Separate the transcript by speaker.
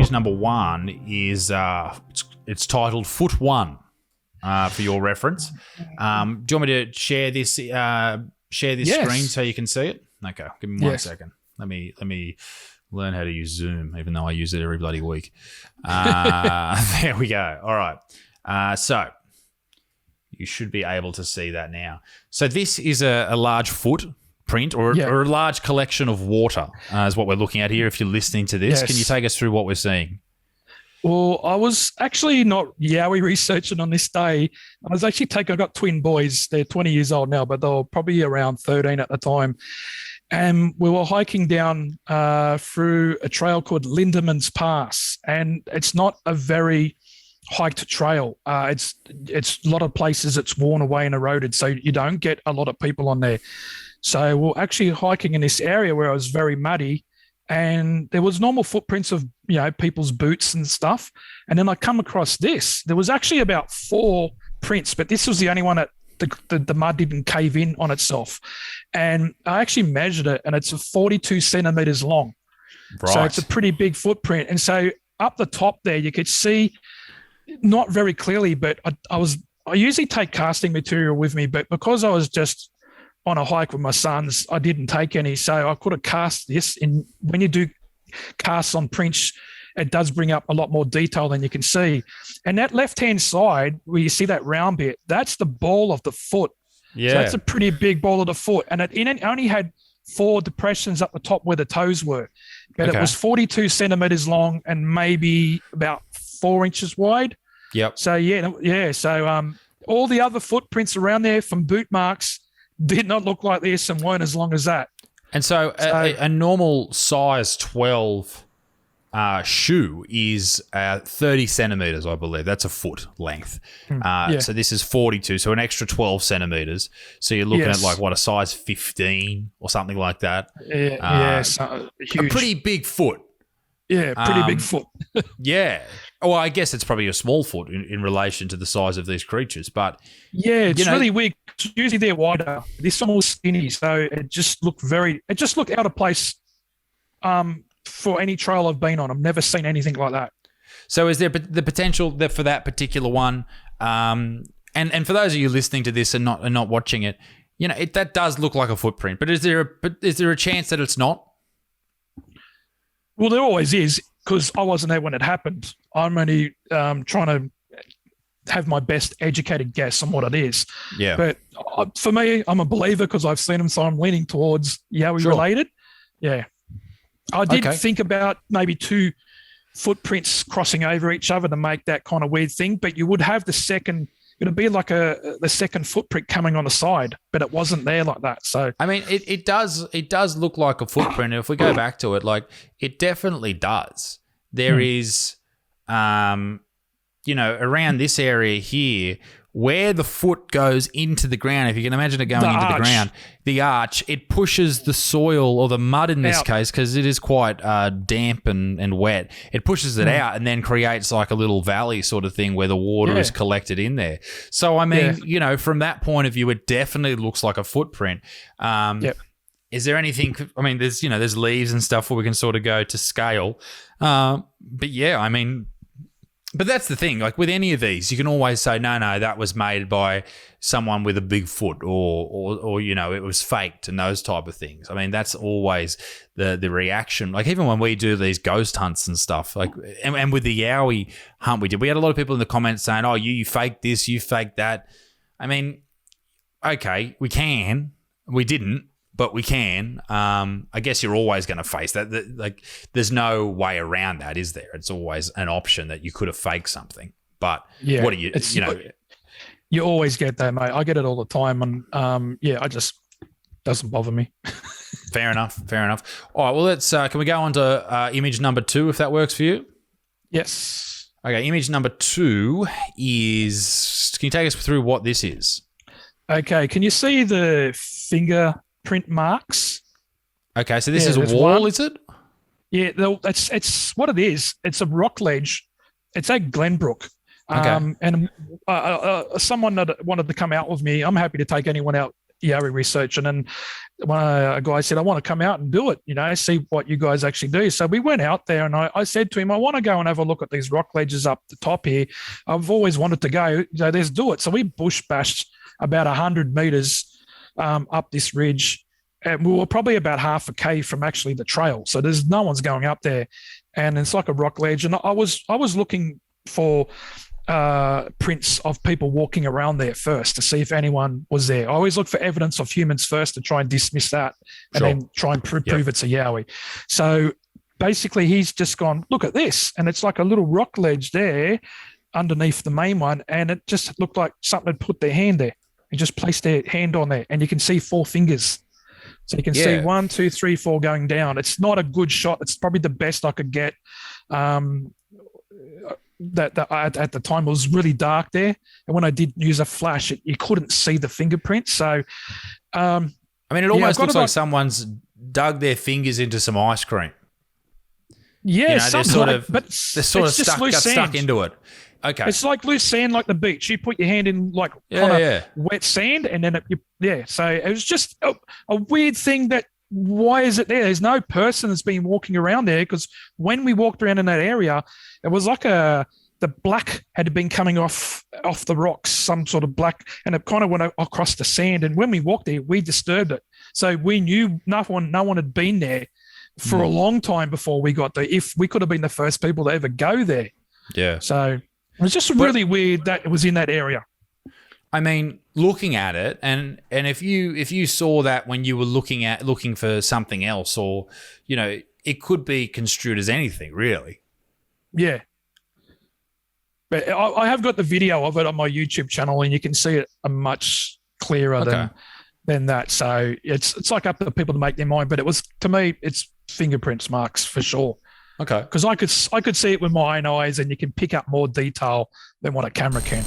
Speaker 1: image number 1 is it's titled Foot 1 for your reference. Do you want me to share this screen so you can see it? Okay, give me 1 second. Let me learn how to use Zoom, even though I use it every bloody week. There we go. All right. So you should be able to see that now. So this is a large footprint or a large collection of water is what we're looking at here if you're listening to this. Can you take us through what we're seeing?
Speaker 2: Well, I was actually not Yowie researching on this day. I was actually I've got twin boys. They're 20 years old now, but they were probably around 13 at the time. And we were hiking down through a trail called Lindeman's Pass. And it's not a very hiked trail. It's a lot of places it's worn away and eroded, so you don't get a lot of people on there. So we're actually hiking in this area where it was very muddy, and there was normal footprints of people's boots and stuff. And then I come across this. There was actually about 4 prints, but this was the only one that the mud didn't cave in on itself. And I actually measured it, and it's 42 centimeters long. Right. So it's a pretty big footprint. And so up the top there, you could see, not very clearly, but I usually take casting material with me, but because I was just on a hike with my sons, I didn't take any. So I could have cast this. And when you do casts on prints, it does bring up a lot more detail than you can see. And that left-hand side, where you see that round bit, that's the ball of the foot. Yeah. So that's a pretty big ball of the foot. And it only had 4 depressions up the top where the toes were. But It was 42 centimeters long and maybe about 4 inches wide.
Speaker 1: Yep.
Speaker 2: So, So all the other footprints around there from boot marks did not look like this and weren't as long as that.
Speaker 1: And so a normal size 12 shoe is 30 centimeters, I believe. That's a foot length. So this is 42, so an extra 12 centimeters. So you're looking at a size 15 or something like that.
Speaker 2: So huge.
Speaker 1: A pretty big foot.
Speaker 2: Yeah, pretty big foot.
Speaker 1: Yeah. Well, I guess it's probably a small foot in relation to the size of these creatures, but
Speaker 2: it's really weird. Usually they're wider. This one was skinny, so it just looked out of place for any trail I've been on. I've never seen anything like that.
Speaker 1: So is there the potential that for that particular one, and for those of you listening to this and not watching it, that does look like a footprint, but is there a chance that it's not?
Speaker 2: Well, there always is, because I wasn't there when it happened. I'm only trying to have my best educated guess on what it is.
Speaker 1: Yeah.
Speaker 2: But for me, I'm a believer because I've seen them, so I'm leaning towards Yowie related. Yeah. I did think about maybe 2 footprints crossing over each other to make that kind of weird thing, but you would have the second. It'd be like the second footprint coming on the side, but it wasn't there like that. So
Speaker 1: I mean, it does look like a footprint. If we go back to it, it definitely does. There is, around this area here where the foot goes into the ground. If you can imagine it going into the ground, the arch, it pushes the soil or the mud in this case, because it is quite damp and wet. It pushes it out and then creates like a little valley sort of thing where the water is collected in there. So, I mean, from that point of view, it definitely looks like a footprint. Is there anything, I mean, there's leaves and stuff where we can sort of go to scale. But yeah, I mean, but that's the thing. Like with any of these, you can always say, no, that was made by someone with a big foot, or it was faked and those type of things. I mean, that's always the reaction. Like even when we do these ghost hunts and stuff, and with the Yowie hunt we had a lot of people in the comments saying, "Oh, you faked this, you faked that." I mean, okay, we didn't. But we can. I guess you're always going to face that. There's no way around that, is there? It's always an option that you could have faked something. But what do you?
Speaker 2: You always get that, mate. I get it all the time, and I just doesn't bother me.
Speaker 1: Fair enough. All right. Well, let's. Can we go on to image number 2, if that works for you?
Speaker 2: Yes.
Speaker 1: Okay. Image number 2 is. Can you take us through what this is?
Speaker 2: Okay. Can you see the fingerprint marks?
Speaker 1: Okay, so this is a wall, is it?
Speaker 2: Yeah, it's what it is. It's a rock ledge. It's at Glenbrook. And someone that wanted to come out with me, I'm happy to take anyone out Yowie research. And then a guy said, I want to come out and do it, see what you guys actually do. So we went out there and I said to him, I want to go and have a look at these rock ledges up the top here. I've always wanted to go. Let's do it. So we bush bashed about 100 meters up this ridge. And we were probably about half a K from actually the trail. So there's no one's going up there. And it's like a rock ledge. And I was looking for prints of people walking around there first to see if anyone was there. I always look for evidence of humans first to try and dismiss that and then try and prove it's a Yowie. So basically he's just gone, look at this. And it's like a little rock ledge there underneath the main one. And it just looked like something had put their hand there. They just placed their hand on there and you can see 4 fingers. So you can see 1, 2, 3, 4 going down. It's not a good shot. It's probably the best I could get. That at the time it was really dark there, and when I did use a flash, you couldn't see the fingerprints. So,
Speaker 1: I mean, it almost looks like someone's dug their fingers into some ice cream.
Speaker 2: Yeah,
Speaker 1: they're sort of stuck into it. Okay,
Speaker 2: it's like loose sand, like the beach. You put your hand in like wet sand, and then So it was just a weird thing that. Why is it there? There's no person that's been walking around there, because when we walked around in that area, it was like the black had been coming off the rocks, some sort of black, and it kind of went across the sand. And when we walked there, we disturbed it. So we knew no one had been there for a long time before we got there. If we could have been the first people to ever go there. Yeah. So it was just really weird that it was in that area.
Speaker 1: I mean, looking at it, and if you saw that when you were looking for something else, or it could be construed as anything, really. Yeah,
Speaker 2: but I have got the video of it on my YouTube channel, and you can see it much clearer than that. So it's like up to people to make their mind. But it was, to me, it's fingerprints marks for sure.
Speaker 1: Okay,
Speaker 2: because I could see it with my own eyes, and you can pick up more detail than what a camera can.